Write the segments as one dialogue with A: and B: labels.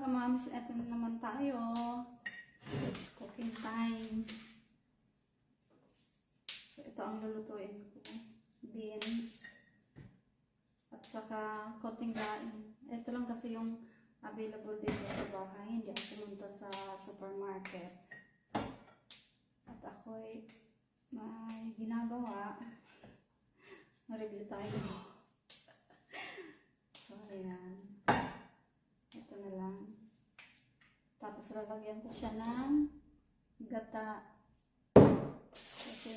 A: kamamis, eto na naman tayo. It's cooking time. So, ito ang lulutuin ko. Beans. At saka konting daing. Ito lang kasi yung available dito sa bahay. Hindi ako pumunta sa supermarket. At ako'y may ginagawa. Ma-review tayo. So, ayan. Ito na lang. Tapos lalagyan ko siya ng gata. Kasi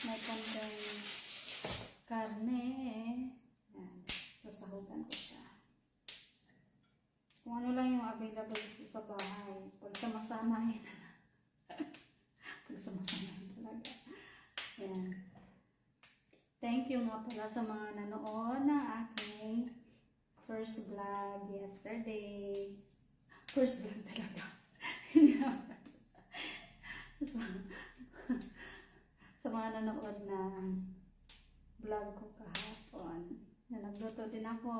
A: may konting karne. Ayan. Sasahugan ko siya. Kung ano lang yung available sa bahay. Pag sama-samahin na. Pag sama-samahin talaga. Ayan. Thank you nga pala sa mga nanood ng aking first vlog yesterday. First vlog talaga. Sa mga nanood ng vlog ko kahapon. Na nagluto din ako.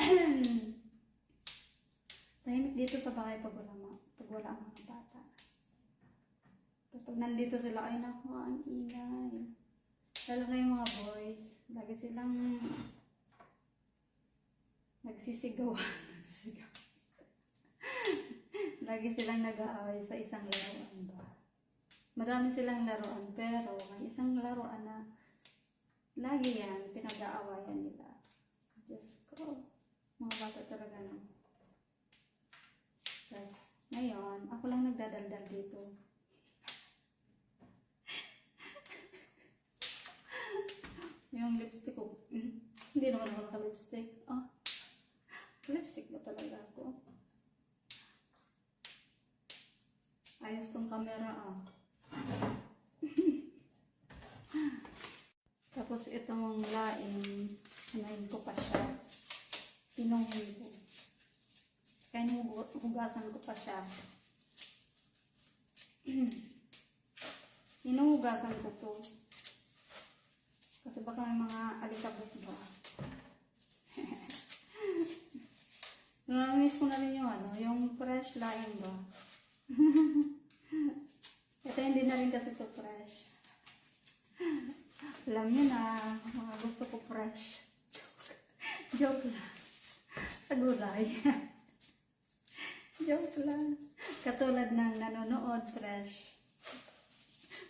A: Ayan. Tahimik dito sa bahay pag wala ang mga bata. Kapag nandito sila, ay naku, ang ingay. Lalo na yung mga boys. Lagi silang nagsisigawan. Lagi silang nag-aaway sa isang laruan ba. Marami silang laruan, pero may isang laruan na lagi yan, pinag-aawayan nila. Diyos ko. Mga bata talaga, no? Tapos, ngayon, ako lang nagdadaldal dito. Yung lipstick ko. Hindi naman ako naka-lipstick. Oh. Lipstick na talaga ako. Ayos tong camera, ah. Tapos itong laing, hinayin ko pa siya. Pinungin ko. Kaya hugasan ko pa siya. Hinuhugasan ko to. Kasi baka may mga alikabok ba. Namiss ko na rin yung yung fresh laing ba. Ito hindi na rin kasi ito fresh. Alam nyo na, mga gusto ko fresh. Joke lang. Sa gulay. Joke lang. Katulad ng nanonood fresh.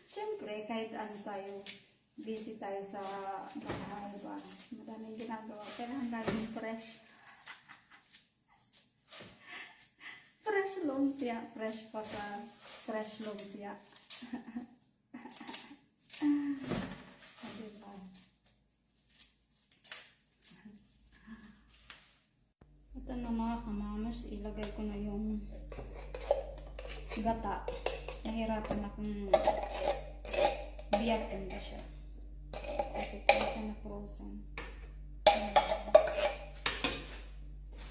A: Siyempre, kahit ano tayo, busy tayo sa bahay ba. Maraming ginagawa. Kailangan laging fresh. Fresh lumpia. Fresh pa ka. Fresh lumpia. Diba? Ito na mga kamamos. Ilagay ko na yung gata. Nahirapan akong biyakin ba siya. Kasi frozen na frozen.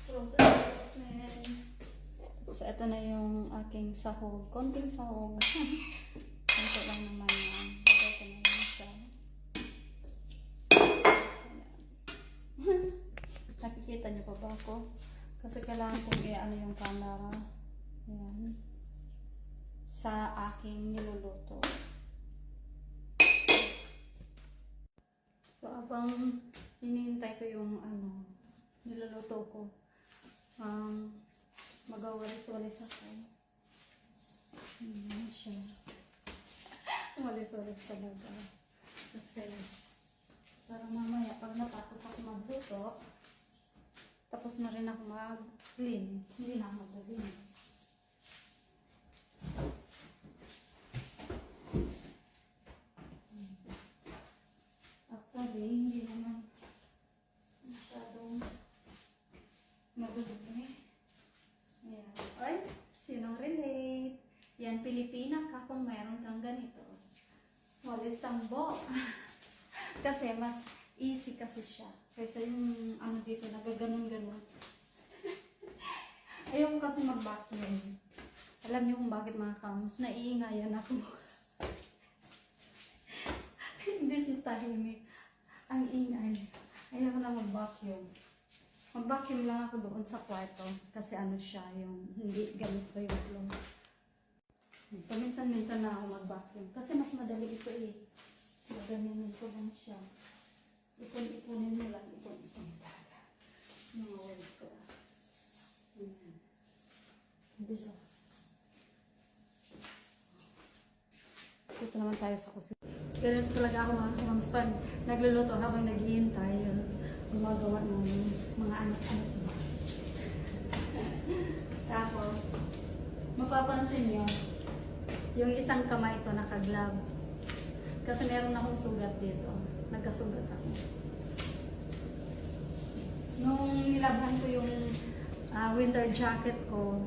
A: Frozen na yan. So, ito na yung aking sahog. Konting sahog. Ito lang naman yan. Ito na yun siya. So, nakikita niyo pa ba ako? Kasi kailangan kong i-ano yung camera. Ayan. Sa aking niluluto. So, abang hinihintay ko yung niluluto ko. Magawalis-walis ako. Ayan siya. Walis-walis talaga. Kasi, para mamaya, pag natapos ako magluto, tapos na rin ako mag-clean. Hindi na ako mag-clean. Actually, hindi naman masyadong magulo. Ayan. Ay, sinong relate? Yan, Pilipina ka kung mayroon kang ganito. Walis tambo. Kasi mas easy kasi siya. Kaysa yung dito, nagaganon-ganon. Ayaw ko kasi mag-vacuum. Alam niyo kung bakit mga kamos, naiingayan ako. Imbis na tahimik. Ang ingay. Ayaw ko na mag-vacuum. Mag-vacuum lang ako doon sa kwarto kasi ano siya, yung hindi ganito yung flow. Paminsan-minsan na ako mag-vacuum kasi mas madali ito eh. Maganin ko lang siya. Ipon-iponin mo lang, ipon-ipon talaga. Mga words ko. Bisa. Dito naman tayo sa kusina. Ganito talaga ako mga kamamspan. Nagluluto habang naghihintay yun. Gumagawa ng mga anak-anak ko. Tapos, mapapansin nyo, yung isang kamay ko naka-gloves. Kasi meron akong sugat dito. Nagkasugat ako. Nung nilabhan ko yung winter jacket ko,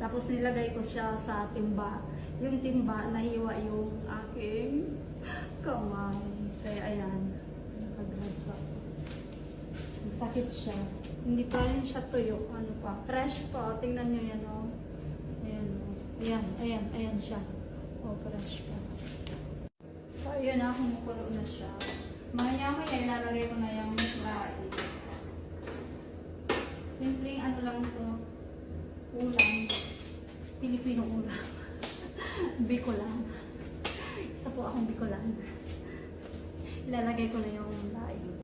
A: tapos nilagay ko siya sa timba. Yung timba, nahiwa yung aking kamay. Kaya ayan, naka-gloves ako. Sakit siya. Hindi pa rin siya tuyo. Ano pa? Fresh pa. Tingnan nyo yan, oh. Ayan, oh. Ayan siya. Oh, fresh pa. So, ayan na. Kumukulo na siya. Maya-maya, ilalagay ko na yung lain. Simpleng ano lang to. Ulam. Pilipino ulam. Bicolan. Isa po akong Bicolan. Ilalagay ko na yung lain.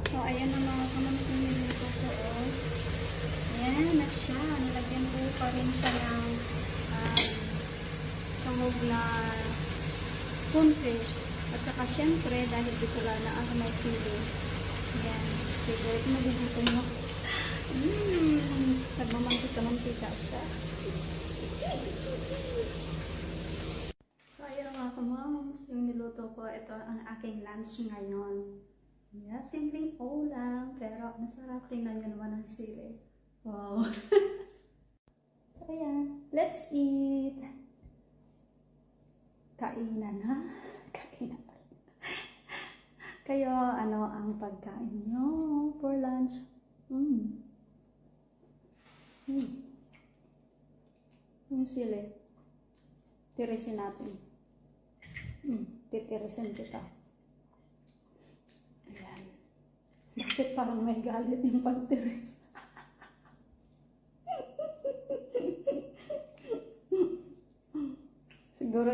A: So, ayan na mga kamamspan nilito ko. Oh. Ayan na siya. Nilagyan ko pa rin siya ng sahog na spoonfish. At saka syempre, dahil dito lang na ako may sili. Ayan. Favorite mo din ito mo. Nagmamantika-mantika siya. So, ayan mga kamams. Yung niluto ko, ito ang aking lunch ngayon. Yeah, simpleng ulam, pero masarap. Tingnan nyo naman ang sili. Wow. So, ayan. Let's eat. Kainan, ha? Kainan. Kayo, ano ang pagkain nyo for lunch? Yung sili. Tirisin natin. Titirisin kita. Ayan. Bakit parang may galit yung pagtiris? Siguro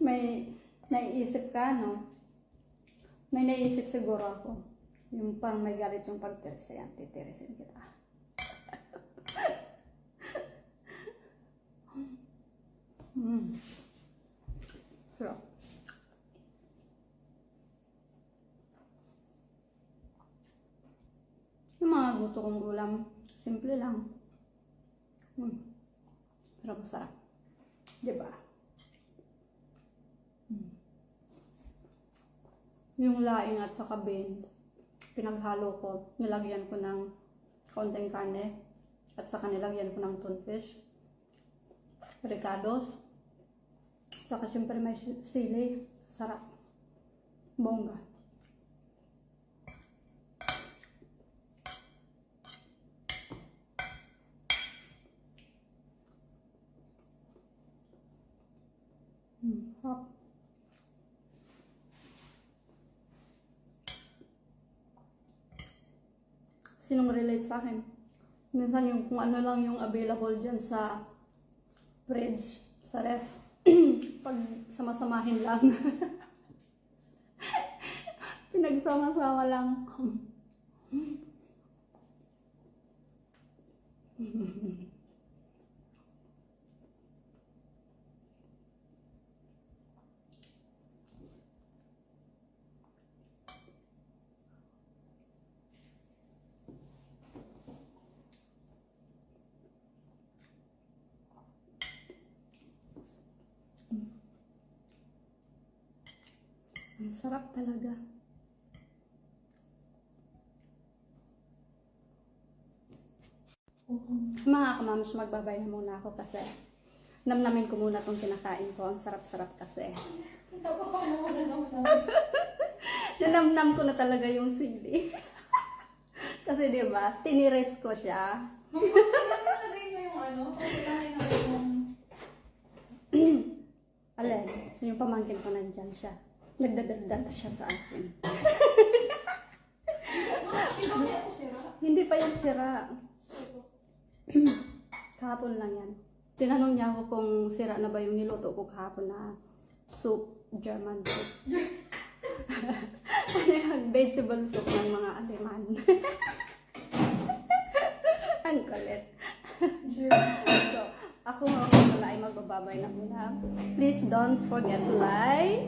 A: may naiisip ka, no? May naiisip siguro ako. Yung parang may galit yung pagtiris. Ayan, titirisin kita. So, yung mga gusto kong ulam, simple lang. Pero masarap. Diba? Yung laing at saka beans, pinaghalo ko, nilagyan ko ng kaunting karne, at saka nilagyan ko ng tunfish, ricados, saka syempre may sili, sarap, bongga. Hop. Sinong relate sa akin? Minsan yung kung ano lang yung available dyan sa fridge, sa ref, pag sama-samahin lang. Pinagsama-sama lang. Ang sarap talaga. Mga kamams, magbabay na muna ako kasi namnamin ko muna itong kinakain ko. Ang sarap-sarap kasi. Nanamnam ko na talaga yung sili. Kasi diba, tiniris ko siya. Alin, yung pamangkin ko nandyan siya. Nagdadagdag siya sa akin. Hindi pa yan sira. Kahapon lang yan. Tinanong niya ako kung sira na ba yung niluto ko kahapon na soup, German soup. Ano yan? Vegetable soup ng mga Aleman. Ang kulit. So, ako nga pala ay magbababay na muna. Please don't forget to like,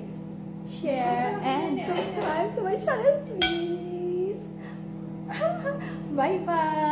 A: share, and subscribe to my channel, please. Bye-bye!